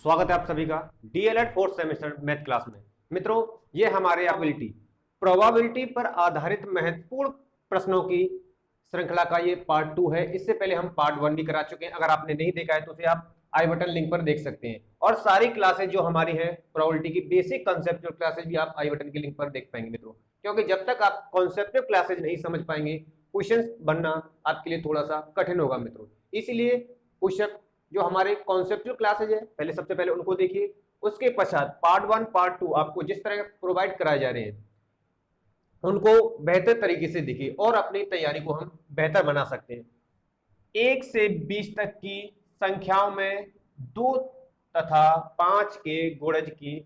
स्वागत है आप सभी का DElEd fourth semester math class में। मित्रों, ये हमारे प्रोबेबिलिटी पर आधारित महत्वपूर्ण प्रश्नों की श्रृंखला का ये पार्ट 2 है। इससे पहले हम पार्ट 1 भी करा चुके हैं। अगर आपने नहीं देखा है तो उसे आप आई बटन लिंक पर देख सकते हैं। और सारी क्लासेज जो हमारी है प्रोबेबिलिटी की बेसिक कॉन्सेप्चुअल क्लासेज भी आप आई बटन के लिंक पर देख पाएंगे मित्रों, क्योंकि जब तक आप कॉन्सेप्चुअल क्लासेज नहीं समझ पाएंगे क्वेश्चन बनना आपके लिए थोड़ा सा कठिन होगा मित्रों। इसीलिए क्वेश्चन जो हमारे कॉन्सेप्चुअल क्लासेज है पहले सबसे पहले उनको देखिए। उसके पश्चात पार्ट 1 पार्ट 2 आपको जिस तरह प्रोवाइड कराए जा रहे हैं उनको बेहतर तरीके से देखिए और अपनी तैयारी को हम बेहतर बना सकते हैं। 1 से 20 तक की संख्याओं में 2 तथा 5 के गुणज की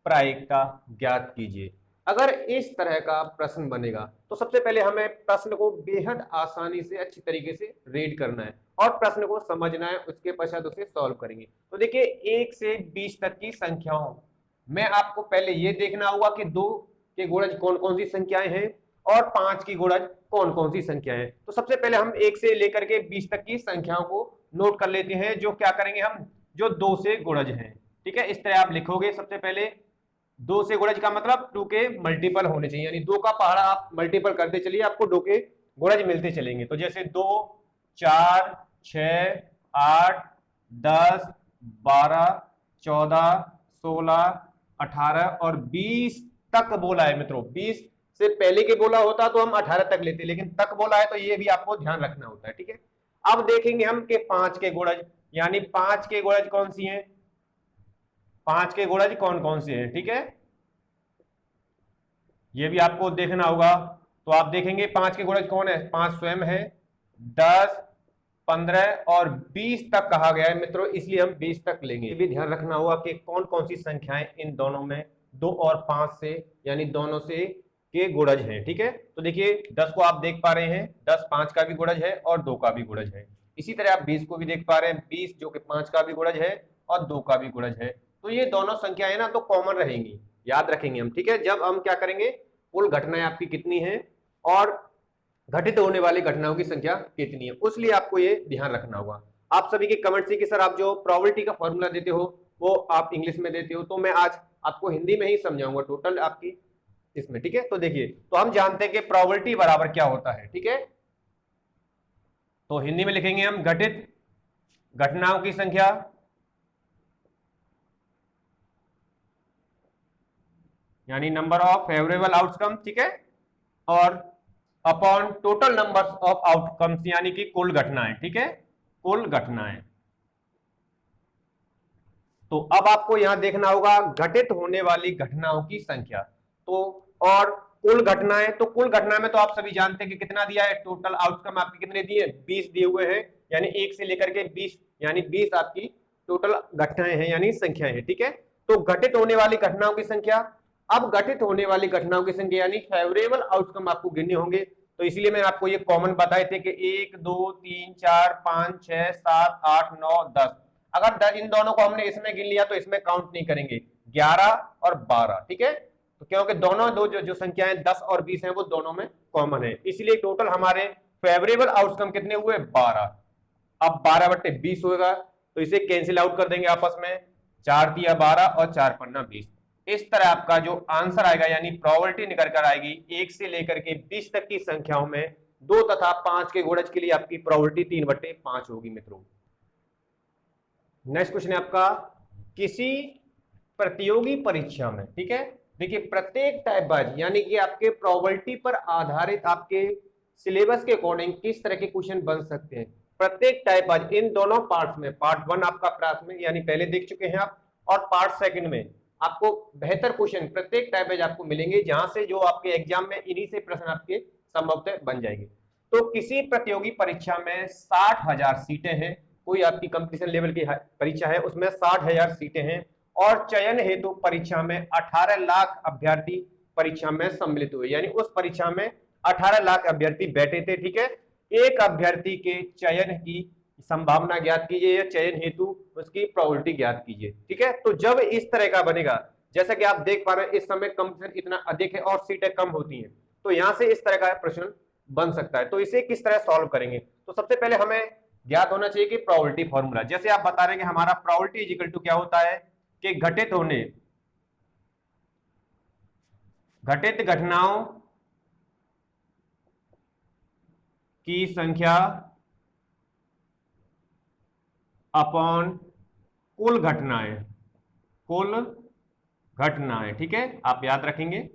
प्रायिकता ज्ञात कीजिए। अगर इस तरह का प्रश्न बनेगा तो सबसे पहले हमें प्रश्न को बेहद आसानी से अच्छी तरीके से रीड करना है और प्रश्न को समझना है। उसके पश्चात उसे सॉल्व करेंगे। तो देखिए 1 से 20 तक की संख्याओं में आपको पहले यह देखना होगा कि 2 के गुणज कौन कौन सी संख्याएं हैं और 5 की गुणज कौन कौन सी संख्याएं हैं। तो सबसे पहले हम 1 से लेकर के 20 तक की संख्याओं को नोट कर लेते हैं, जो क्या करेंगे हम, जो 2 से गुणज हैं। ठीक है, इस तरह आप लिखोगे। सबसे पहले 2 से गुणज का मतलब 2 के मल्टीपल होने चाहिए, यानी 2 का पहाड़ा आप मल्टीपल करते चलिए, आपको 2 के गुणज मिलते चलेंगे। तो जैसे 2, 4, 6, 8, 10, 12, 14, 16, 18 और 20 तक बोला है मित्रों। 20 से पहले के बोला होता तो हम 18 तक लेते, लेकिन तक बोला है तो ये भी आपको ध्यान रखना होता है। ठीक है, अब देखेंगे हम कि 5 के गुणज, यानी 5 के गुणज कौन सी हैं, 5 के गुणज कौन कौन से हैं। ठीक है, ये भी आपको देखना होगा। तो आप देखेंगे 5 के गुणज कौन है, 5 स्वयं है, 10, 15 और 20 तक कहा गया है मित्रों, इसलिए हम 20 तक लेंगे। ये भी ध्यान रखना होगा कि कौन कौन सी संख्याएं इन दोनों में 2 और 5 से, यानी दोनों से के गुणज हैं। ठीक है, तो देखिए 10 को आप देख पा रहे हैं, 10 5 का भी गुणज है और 2 का भी गुणज है। इसी तरह आप 20 को भी देख पा रहे हैं, 20 जो कि 5 का भी गुणज है और 2 का भी गुणज है। तो ये दोनों संख्याएं ना तो कॉमन रहेंगी, याद रखेंगे हम। ठीक है, जब हम क्या करेंगे, कुल घटनाएं आपकी कितनी है और घटित होने वाली घटनाओं की संख्या कितनी है, उसलिए आपको ये ध्यान रखना होगा। आप सभी के कमेंट से कि सर आप जो प्रोबेबिलिटी का फॉर्मूला देते हो वो आप इंग्लिश में देते हो, तो मैं आज आपको हिंदी में ही समझाऊंगा टोटल आपकी इसमें। ठीक है, तो देखिए, तो हम जानते हैं कि प्रोबेबिलिटी बराबर क्या होता है। ठीक है, तो हिंदी में लिखेंगे हम घटित घटनाओं की संख्या यानी नंबर ऑफ फेवरेबल आउटकम। ठीक है, और upon total numbers of outcomes, यानी कि कुल घटनाएं। ठीक है, कुल घटनाएं। तो अब आपको यहां देखना होगा घटित होने वाली घटनाओं की संख्या। तो और कुल घटनाएं, तो कुल घटना में तो आप सभी जानते हैं कि कितना दिया है, टोटल आउटकम आपके कितने दिए, 20 दिए हुए हैं, यानी 1 से लेकर के 20, यानी 20 आपकी टोटल घटनाएं हैं, यानी संख्या है। ठीक है, तो घटित होने वाली घटनाओं की संख्या। अब घटित होने वाली घटनाओं की संख्या यानी फेवरेबल आउटकम आपको गिनने होंगे। तो इसलिए मैंने आपको ये कॉमन बताए थे कि 1, 2, 3, 4, 5, 6, 7, 8, 9, 10। अगर इन दोनों को हमने इसमें गिन लिया तो इसमें काउंट नहीं करेंगे, 11 और 12। ठीक है, तो क्योंकि दोनों दो जो संख्याएं 10 और 20 हैं वो दोनों में कॉमन है, इसलिए टोटल हमारे फेवरेबल आउटकम कितने हुए, 12। अब 12/20 होगा तो इसे कैंसिल आउट कर देंगे आपस में, 4 तिया 12 और 4 पन्ना 20। इस तरह आपका जो आंसर आएगा यानी प्रोबेबिलिटी निकल कर आएगी 1 से लेकर के 20 तक की संख्याओं में 2 तथा 5 के गुणज के लिए आपकी प्रोबेबिलिटी 3/5 होगी मित्रों। नेक्स्ट क्वेश्चन है आपका, किसी प्रतियोगी परीक्षा में। ठीक है, देखिए प्रत्येक टाइप वाइज यानी कि आपके प्रोबेबिलिटी पर आधारित आपके सिलेबस के अकॉर्डिंग किस तरह के क्वेश्चन बन सकते हैं। प्रत्येक टाइप वाइज इन दोनों पार्ट्स में, पार्ट 1 आपका प्राथमिक यानी पहले देख चुके हैं आप, और पार्ट सेकंड में आपको बेहतर क्वेश्चन प्रत्येक टाइप वाइज आपको मिलेंगे, जहां से जो आपके एग्जाम में इन्हीं से प्रश्न आपके संभवतः बन जाएंगे। तो किसी प्रतियोगी परीक्षा में 60,000 सीटें हैं, कोई आपकी कंपटीशन लेवल की परीक्षा है उसमें 60,000 सीटें हैं, और चयन हेतु परीक्षा में 18 लाख अभ्यर्थी परीक्षा में सम्मिलित हुए, यानी उस परीक्षा में 18 लाख अभ्यर्थी बैठे थे। ठीक है, एक अभ्यर्थी के चयन की संभावना ज्ञात कीजिए या चयन हेतु उसकी प्रोबेबिलिटी ज्ञात कीजिए। ठीक है, तो जब इस तरह का बनेगा, जैसा कि आप देख पा रहे हैं इस समय कंपटीशन इतना अधिक है और सीटें कम होती हैं, तो यहां से इस तरह का प्रश्न बन सकता है। तो इसे किस तरह सॉल्व करेंगे, तो सबसे पहले हमें ज्ञात होना चाहिए कि प्रोबेबिलिटी फॉर्मूला, जैसे आप बता रहे हैं कि हमारा प्रोबेबिलिटी इज इक्वल टू क्या होता है कि घटित घटनाओं की संख्या अपॉन कुल घटनाएं, ठीक है, आप याद रखेंगे।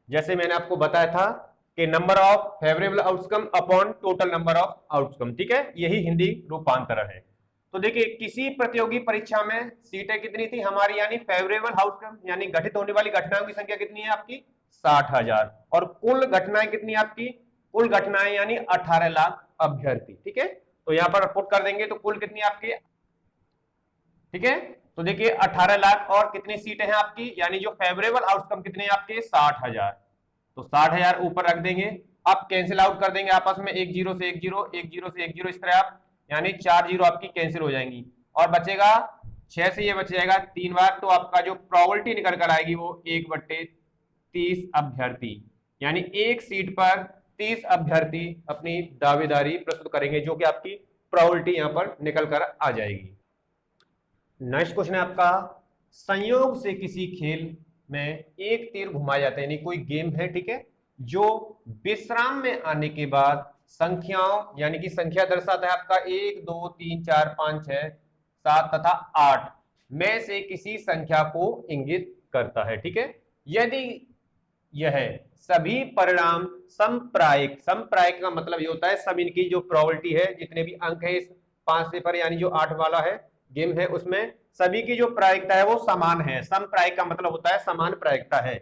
जैसे मैंने आपको बताया था कि number of favourable outcome upon total number of outcome, ठीक है, यही हिंदी रूपांतरण है। तो देखिए किसी प्रतियोगी परीक्षा में सीटें कितनी थी हमारी, यानी फेवरेबल आउटकम यानी घटित होने वाली घटनाओं की संख्या कितनी है आपकी 60,000, और कुल घटनाएं कितनी आपकी, कुल घटनाएं यानी 18 लाख अभ्यर्थी, ठीक है। तो यहां पर पुट कर देंगे तो कुल कितनी आपकी, ठीक है। तो देखिए 18 लाख और कितनी सीटें हैं आपकी, यानी जो फेवरेबल आउटकम कितने हैं आपके 60,000, तो 60,000 ऊपर रख देंगे। अब कैंसिल आउट कर देंगे आपस में, एक जीरो से एक जीरो, एक जीरो से एक जीरो, इस तरह आप यानी 4 जीरो आपकी कैंसिल हो जाएंगी और बचेगा 6 से ये बच जाएगा 3 बार, तो आपका जो प्रोबेबिलिटी निकल कर आएगी वो 1/30 अभ्यर्थी, यानी एक सीट पर 30 अभ्यर्थी अपनी दावेदारी प्रस्तुत करेंगे, जो कि आपकी प्रोबेबिलिटी यहां पर निकल कर आ जाएगी। नेक्स्ट क्वेश्चन है आपका, संयोग से किसी खेल में एक तीर घुमाया जाता है, यानी कोई गेम है, ठीक है, जो विश्राम में आने के बाद संख्याओं यानी कि संख्या दर्शाता है आपका 1 2 3 4 5 6 7 तथा 8 में से किसी संख्या को इंगित करता है, ठीक है। यदि यह सभी परिणाम समप्रायिक, समप्रायिक का मतलब ये होता है सब इनकी जो प्रोबेबिलिटी है, जितने भी अंक है इस 5 से पर यानी जो 8 वाला है गेम है, उसमें सभी की जो प्रायिकता है वो समान है। समप्रायिक का मतलब होता है समान प्रायिकता है।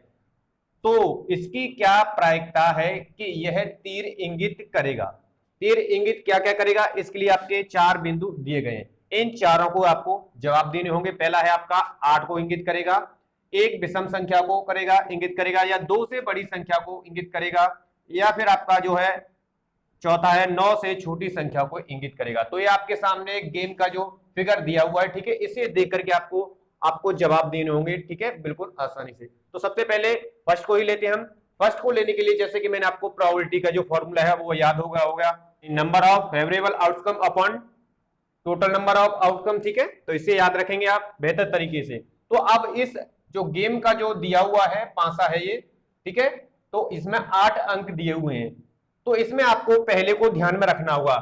तो इसकी क्या प्रायिकता है कि यह तीर इंगित करेगा, तीर इंगित क्या क्या करेगा, इसके लिए आपके 4 बिंदु दिए गए हैं, इन चारों को आपको जवाब देने होंगे। पहला है आपका 8 को इंगित करेगा, एक विषम संख्या को करेगा इंगित करेगा, या 2 से बड़ी संख्या को इंगित करेगा, या फिर आपका जो है चौथा है 9 से छोटी संख्या को इंगित करेगा। तो ये आपके सामने एक गेम का जो फिगर दिया हुआ है, ठीक है, इसे देख करके आपको आपको जवाब देने होंगे, ठीक है, बिल्कुल आसानी से। तो सबसे पहले फर्स्ट को ही लेते हैं हम। फर्स्ट को लेने के लिए जैसे कि मैंने आपको प्रोबेबिलिटी का जो फॉर्मूला है वो याद होगा number of favourable outcome upon total number of outcome, ठीक है, तो इसे याद रखेंगे आप बेहतर तरीके से। तो अब इस जो गेम का जो दिया हुआ है पासा है ये, ठीक है, तो इसमें 8 अंक दिए हुए हैं। तो इसमें आपको पहले को ध्यान में रखना होगा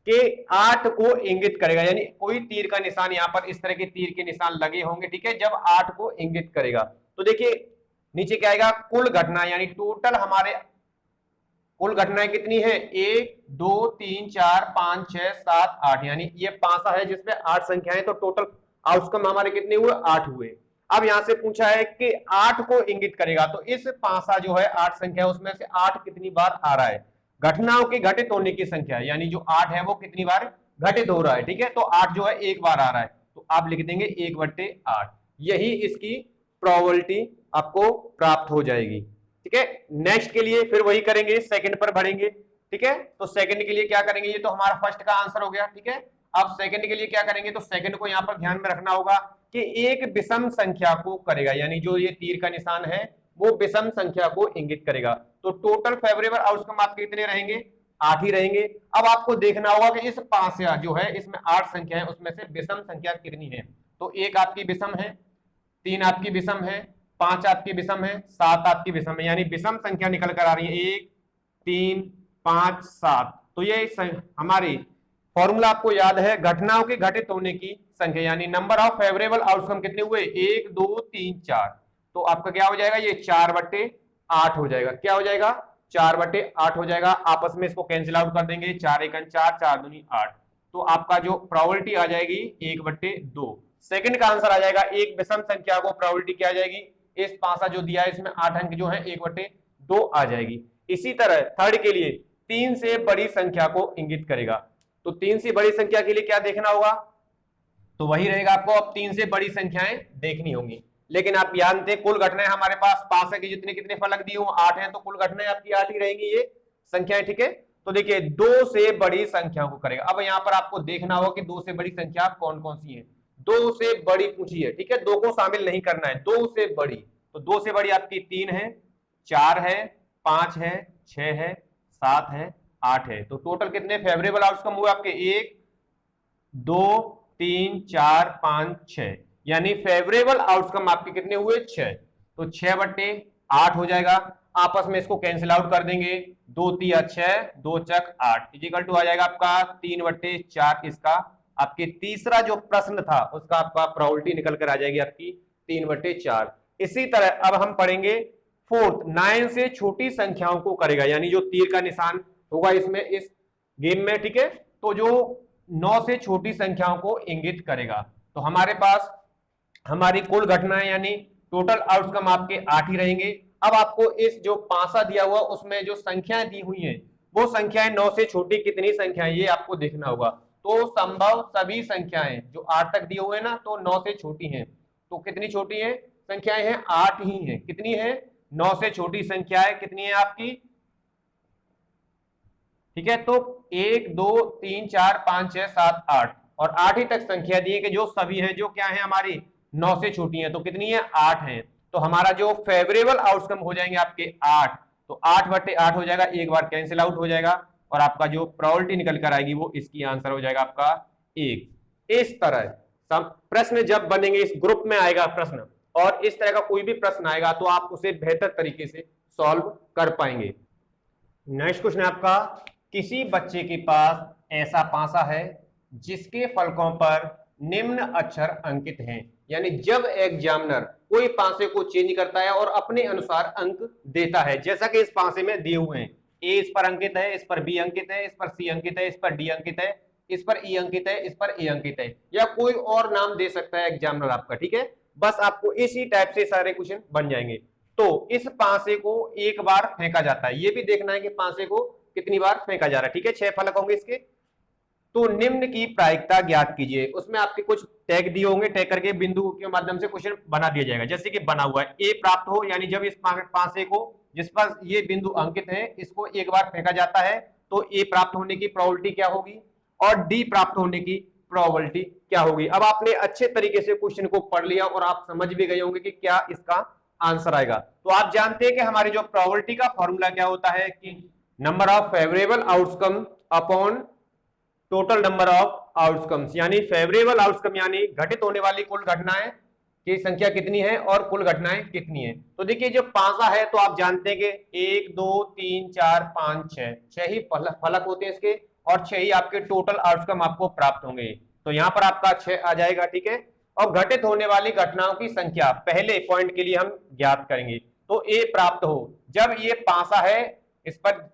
कि 8 को इंगित करेगा, यानी कोई तीर का निशान यहां पर इस तरह के तीर के निशान लगे होंगे, ठीक है, जब 8 को इंगित करेगा। तो देखिए नीचे क्या आएगा, कुल घटना यानी टोटल हमारे कुल घटनाएं कितनी है 1 2 3 4 5 6 7 8, यानी ये पासा है जिसमें 8 संख्याएं, तो टोटल आउटकम हमारे कितने हुए 8 हुए। अब यहां से पूछा है कि 8 को इंगित करेगा, तो इस पासा जो है 8 संख्या उसमें से 8 कितनी बार आ रहा है, घटनाओं के घटित होने की संख्या, यानी जो 8 है वो कितनी बार घटित हो रहा है, ठीक है, तो 8 जो है एक बार आ रहा है, तो आप लिख देंगे 1/8, यही इसकी प्रोबेबिलिटी आपको प्राप्त हो जाएगी, ठीक है। नेक्स्ट के लिए फिर वही करेंगे, सेकंड पर बढ़ेंगे, ठीक है, तो सेकंड के लिए क्या करेंगे, ये तो हमारा फर्स्ट का आंसर हो गया, ठीक है। अब सेकंड के लिए क्या करेंगे, तो सेकंड को यहां पर ध्यान में रखना होगा कि एक विषम संख्या को करेगा, यानी जो ये तीर का निशान है वो विषम संख्या को इंगित करेगा। तो टोटल फेवरेबल आउटकम आपके कितने रहेंगे 8 ही रहेंगे। अब आपको देखना होगा कि इस पांच जो है इसमें 8 संख्या है, उसमें से विषम संख्या कितनी है, तो एक आपकी विषम है, 3 आपकी विषम है, 5 आपकी विषम है, 7 आपकी विषम है, यानी विषम संख्या निकल कर आ रही है 1 3 5 7। तो ये हमारी फॉर्मूला आपको याद है, घटनाओं के घटित होने की संख्या, यानी नंबर ऑफ फेवरेबल आउटकम कितने हुए 1 2 3 4, तो आपका क्या हो जाएगा, ये 4/8 हो जाएगा, क्या हो जाएगा 4/8 हो जाएगा। आपस में इसको कैंसिल आउट कर देंगे, 4 1 4 4 2 8, तो आपका जो प्रोबेबिलिटी आ जाएगी 1/2। सेकंड का आंसर आ जाएगा, एक विषम संख्या को प्रोबेबिलिटी क्या आ जाएगी, इस पासा जो दिया है इसमें 8 अंक जो है 1/2 आ जाएगी। इसी तरह थर्ड के लिए 3 से बड़ी संख्या को इंगित करेगा, तो 3 से बड़ी संख्या के लिए क्या देखना होगा, तो वही रहेगा, आपको अब 3 से बड़ी संख्याएं देखनी होंगी। लेकिन आप जानते हैं कुल घटनाएं हमारे पास पासा के जितने कितने फलक दिए हुए 8 हैं, तो कुल घटनाएं आपकी 8 ही रहेंगी ये संख्याएं, ठीक है। तो देखिए 2 से बड़ी संख्या को करेगा। अब यहां पर आपको देखना होगा कि 2 से बड़ी संख्या कौन कौन सी है, 2 से बड़ी पूछी है, ठीक है, 2 को शामिल नहीं करना है, 2 से बड़ी, तो 2 से बड़ी आपकी 3 है, 4 है, 5 है, 6 है, 7 है, 8 है। तो टोटल कितने फेवरेबल आउटकम हुए आपके 1 2 3 4 5 6, यानी फेवरेबल आउटकम आपके कितने हुए 6। तो 6/8 हो जाएगा। आपस में इसको कैंसिल आउट कर देंगे, 2 तिया 6, 2 चक 8 इजिकल टू आ जाएगा आपका 3/4। इसका आपके तीसरा जो प्रश्न था उसका आपका प्रोबेबिलिटी निकल कर आ जाएगी आपकी 3/4। इसी तरह अब हम पढ़ेंगे फोर्थ, 9 से छोटी संख्याओं को करेगा, यानी जो तीर का निशान होगा इसमें इस गेम में, ठीक है। तो जो 9 से छोटी संख्याओं को इंगित करेगा। तो हमारे पास हमारी कुल घटनाएं यानी टोटल आउटकम आपके 8 ही रहेंगे। अब आपको इस जो पांसा दिया हुआ उसमें जो संख्याएं दी हुई हैं वो संख्याएं 9 से छोटी कितनी संख्याएं ये आपको देखना होगा। तो संभव सभी संख्याएं जो 8 तक दिए हुए ना तो 9 से छोटी हैं। तो कितनी छोटी है संख्याएं हैं 8 ही हैं। कितनी है 9 से छोटी संख्याएं कितनी है आपकी, ठीक है। तो 1 2 3 4 5 6 7 8 और 8 ही तक संख्या दी है कि जो सभी है जो क्या है हमारी 9 से छोटी है। तो कितनी है 8 है। तो हमारा जो फेवरेबल आउटकम हो जाएंगे आपके 8। तो 8/8 हो जाएगा, एक बार कैंसिल आउट हो जाएगा और आपका जो प्रोबेबिलिटी निकल कर आएगी वो इसकी आंसर हो जाएगा आपका 1। इस तरह प्रश्न जब बनेंगे इस ग्रुप में आएगा प्रश्न और इस तरह का कोई भी प्रश्न आएगा तो आप उसे बेहतर तरीके से सॉल्व कर पाएंगे। नेक्स्ट क्वेश्चन है आपका, किसी बच्चे के पास ऐसा पासा है जिसके फलकों पर निम्न अक्षर अंकित हैं। यानी जब एग्जामिनर कोई पासे को चेंज करता है और अपने अनुसार अंक देता है, जैसा कि इस पासे में दिए हुए हैं, ए इस पर अंकित है, इस पर बी अंकित है, इस पर सी अंकित है, इस पर डी अंकित है, इस पर ई अंकित है, इस पर ए अंकित है, या कोई और नाम दे सकता है एग्जामिनर आपका, ठीक है। बस आपको इसी टाइप से सारे क्वेश्चन बन जाएंगे। तो इस पासे को एक बार फेंका जाता है, ये भी देखना है कि पासे को कितनी बार फेंका जा रहा है, ठीक है। 6 फलक होंगे इसके। तो निम्न की प्रायिकता ज्ञात कीजिए। उसमें आपके कुछ टैग दिए होंगे, टैग करके बिंदु के माध्यम से क्वेश्चन बना दिया जाएगा। जैसे कि बना हुआ है ए प्राप्त हो, यानी जब इस पासे को जिस पर ये बिंदु अंकित है इसको एक बार फेंका जाता है तो ए प्राप्त होने की प्रोबेबिलिटी क्या होगी और डी प्राप्त होने की प्रोबेबिलिटी क्या होगी। अब आपने अच्छे तरीके से क्वेश्चन को पढ़ लिया और आप समझ भी गए होंगे कि क्या इसका आंसर आएगा। तो आप जानते हैं कि हमारी जो प्रोबेबिलिटी का फॉर्मूला क्या होता है कि number of favourable outcome upon total number of outcomes, यानी फेवरेबल आउटकम यानी घटित होने वाली कुल घटनाएं की संख्या कितनी है और कुल घटनाएं कितनी है। तो देखिए जो पांसा है तो आप जानते हैं कि 1 2 3 4 5 6 6 ही फलक होते हैं इसके और 6 ही आपके टोटल आउटकम आपको प्राप्त होंगे। तो यहां पर आपका 6 आ जाएगा, ठीक है। और घटित होने वाली घटनाओं की संख्या पहले पॉइंट के लिए हम ज्ञात करेंगे। तो ए प्राप्त हो, जब ये पांसा है इस पर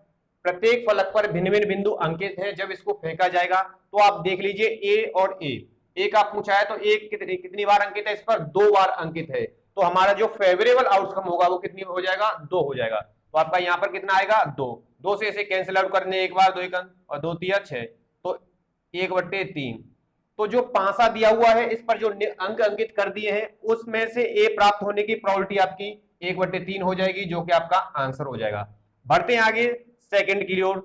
प्रत्येक फलक पर भिन्न भिन्न बिंदु अंकित हैं, जब इसको फेंका जाएगा तो आप देख लीजिए ए और ए का पूछा है तो एक कितनी बार अंकित है, इस पर 2 बार अंकित है। तो हमारा जो फेवरेबल आउटकम होगा वो कितनी हो जाएगा 2 हो जाएगा। तो आपका यहाँ पर कितना आएगा 2। 2 से इसे कैंसिल आउट करने एक बार 2 एक अंक और 2 तिया 6 तो 1/3। तो जो पांसा दिया हुआ है इस पर जो अंक अंकित कर दिए हैं उसमें से ए प्राप्त होने की प्रोबेबिलिटी आपकी 1/3 हो जाएगी, जो कि आपका आंसर हो जाएगा। बढ़ते हैं आगे सेकंड की ओर।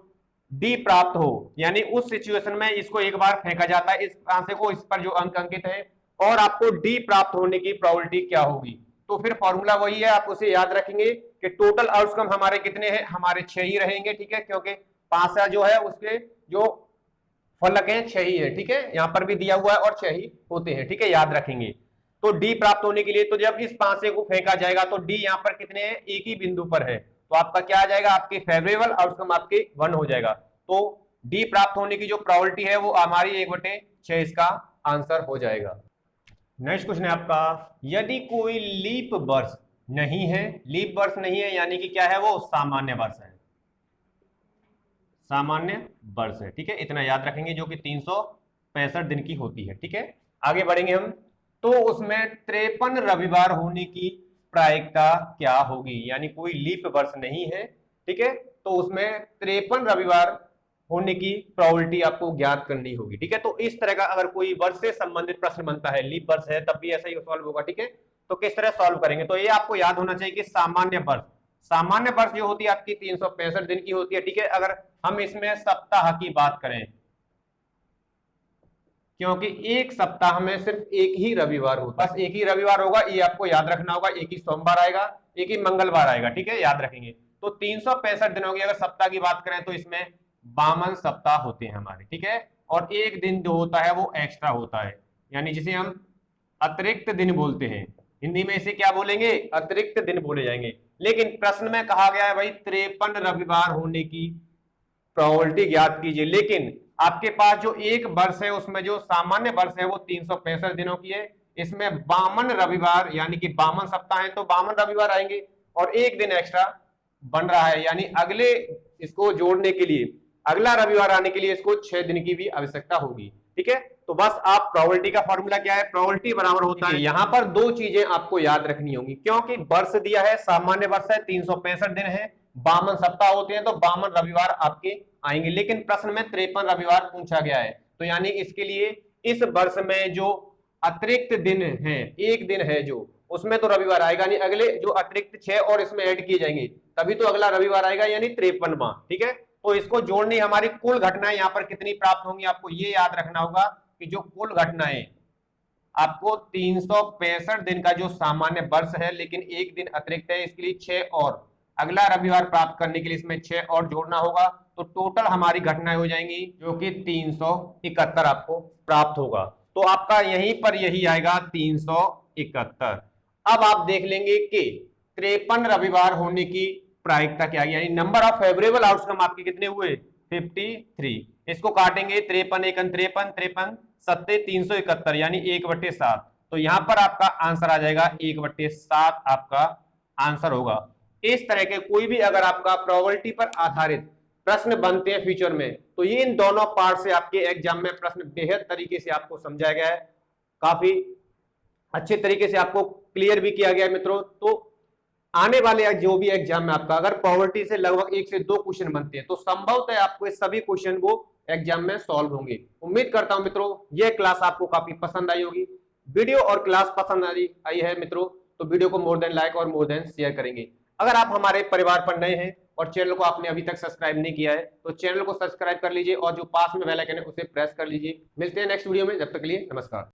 डी प्राप्त हो, यानी उस सिचुएशन में इसको एक बार फेंका जाता है इस पासे को, इस पर जो अंक अंकित है और आपको डी प्राप्त होने की प्रोबेबिलिटी क्या होगी। तो फिर फॉर्मूला वही है, आप उसे याद रखेंगे कि टोटल आउटकम हमारे कितने हैं, हमारे 6 ही रहेंगे, ठीक है। क्योंकि पासा जो है उसके जो फलक हैं 6 ही है, ठीक है। यहां पर भी दिया हुआ है और 6 ही होते हैं, ठीक है, याद रखेंगे। तो डी प्राप्त होने के लिए तो जब इस पासे को फेंका जाएगा तो डी यहां पर कितने हैं, एक ही बिंदु पर है। तो आपका क्या आ जाएगा, आपके फेवरेबल आउटकम आपके 1 हो जाएगा। तो डी प्राप्त होने की जो प्रोबेबिलिटी है वो हमारी 1/6 इसका आंसर हो जाएगा। नेक्स्ट क्वेश्चन है आपका, यदि कोई लीप वर्ष नहीं है, लीप वर्ष नहीं है यानी कि क्या है वो सामान्य वर्ष है, सामान्य वर्ष है, ठीक है। इतना याद रखेंगे, जो कि 365 दिन की होती है, ठीक है। आगे बढ़ेंगे हम। तो उसमें 53 रविवार होने की प्रायिकता क्या होगी, यानी कोई लीप वर्ष नहीं है, ठीक है। तो उसमें 53 रविवार होने की प्रोबेबिलिटी आपको ज्ञात करनी होगी, ठीक है। तो इस तरह का अगर कोई वर्ष से संबंधित प्रश्न बनता है, लीप वर्ष है तब भी ऐसा ही सॉल्व होगा, ठीक है। तो किस तरह सॉल्व करेंगे, तो ये आपको याद होना चाहिए कि सामान्य वर्ष, सामान्य वर्ष जो होती है आपकी 365 दिन की होती है, ठीक है। अगर हम इसमें सप्ताह की बात करें, क्योंकि एक सप्ताह में सिर्फ एक ही रविवार होता है, बस एक ही रविवार होगा, ये आपको याद रखना होगा। एक ही सोमवार आएगा, एक ही मंगलवार आएगा, ठीक है, याद रखेंगे। तो 365 दिनों की अगर सप्ताह की बात करें तो इसमें 52 सप्ताह होते हैं हमारे, ठीक है। और एक दिन जो होता है वो एक्स्ट्रा होता है, यानी जिसे हम अतिरिक्त दिन बोलते हैं। हिंदी में इसे क्या बोलेंगे? अतिरिक्त दिन बोले जाएंगे। लेकिन प्रश्न में कहा गया है भाई 53 रविवार होने की प्रोबेबिलिटी ज्ञात कीजिए। लेकिन आपके पास जो एक वर्ष है उसमें जो सामान्य वर्ष है वो 365 दिनों की है, इसमें 52 रविवार यानी कि 52 सप्ताह है तो 52 रविवार आएंगे और एक दिन एक्स्ट्रा बन रहा है, यानी अगले इसको जोड़ने के लिए अगला रविवार आने के लिए इसको 6 दिन की भी आवश्यकता होगी। ठीक है, तो बस आप प्रोबेबिलिटी का फॉर्मूला क्या है? प्रोबेबिलिटी बराबर होता है, यहाँ पर दो चीजें आपको याद रखनी होंगी, क्योंकि वर्ष दिया है, सामान्य वर्ष है, 365 दिन है, 52 सप्ताह होते हैं तो 52 रविवार आपके आएंगे। लेकिन प्रश्न में 53 रविवार पूछा गया है, तो यानी इसके लिए इस वर्ष में जो अतिरिक्त दिन है, एक दिन है जो, उसमें तो रविवार आएगा नहीं, अगले जो अतिरिक्त 6 और इसमें ऐड किए जाएंगे तभी तो अगला रविवार आएगा, यानी 53वां। ठीक है, तो इसको जोड़नी हमारी कुल घटनाएं यहाँ पर कितनी प्राप्त होंगी, आपको ये याद रखना होगा कि जो कुल घटनाएं आपको 365 दिन का जो सामान्य वर्ष है लेकिन एक दिन अतिरिक्त है, इसके लिए 6 और अगला रविवार प्राप्त करने के लिए इसमें 6 और जोड़ना होगा, तो टोटल हमारी घटनाएं हो जाएंगी जो कि 371 आपको प्राप्त होगा। तो आपका यहीं पर यही आएगा 371। अब आप देख लेंगे कि 53 रविवार होने की प्रायिकता क्या है, यानी नंबर ऑफ फेवरेबल आउटकम आपके कितने हुए? 53। इसको काटेंगे 53 एकन 53, 53 सत्ते 371 यानी 1/7, तो यहां पर आपका आंसर आ जाएगा 1/7 आपका आंसर होगा। इस तरह के कोई भी अगर आपका प्रोबेबिलिटी पर आधारित प्रश्न बनते हैं फ्यूचर में, तो ये इन दोनों पार्ट से आपके एग्जाम में प्रश्न बेहद तरीके से आपको समझाया गया है, काफी अच्छे तरीके से आपको क्लियर भी किया गया है मित्रों। तो आने वाले जो भी एग्जाम में आपका अगर प्रोबेबिलिटी से लगभग 1 से 2 क्वेश्चन बनते हैं तो संभवतः आपको ये सभी क्वेश्चन वो एग्जाम में सॉल्व होंगे। उम्मीद करता हूं मित्रों ये क्लास आपको काफी पसंद आई होगी। वीडियो और क्लास पसंद आई है मित्रों तो वीडियो को मोर देन लाइक और मोर देन शेयर करेंगे। अगर आप हमारे परिवार पर नए हैं और चैनल को आपने अभी तक सब्सक्राइब नहीं किया है तो चैनल को सब्सक्राइब कर लीजिए और जो पास में बेल आइकन है उसे प्रेस कर लीजिए। मिलते हैं नेक्स्ट वीडियो में, जब तक के लिए नमस्कार।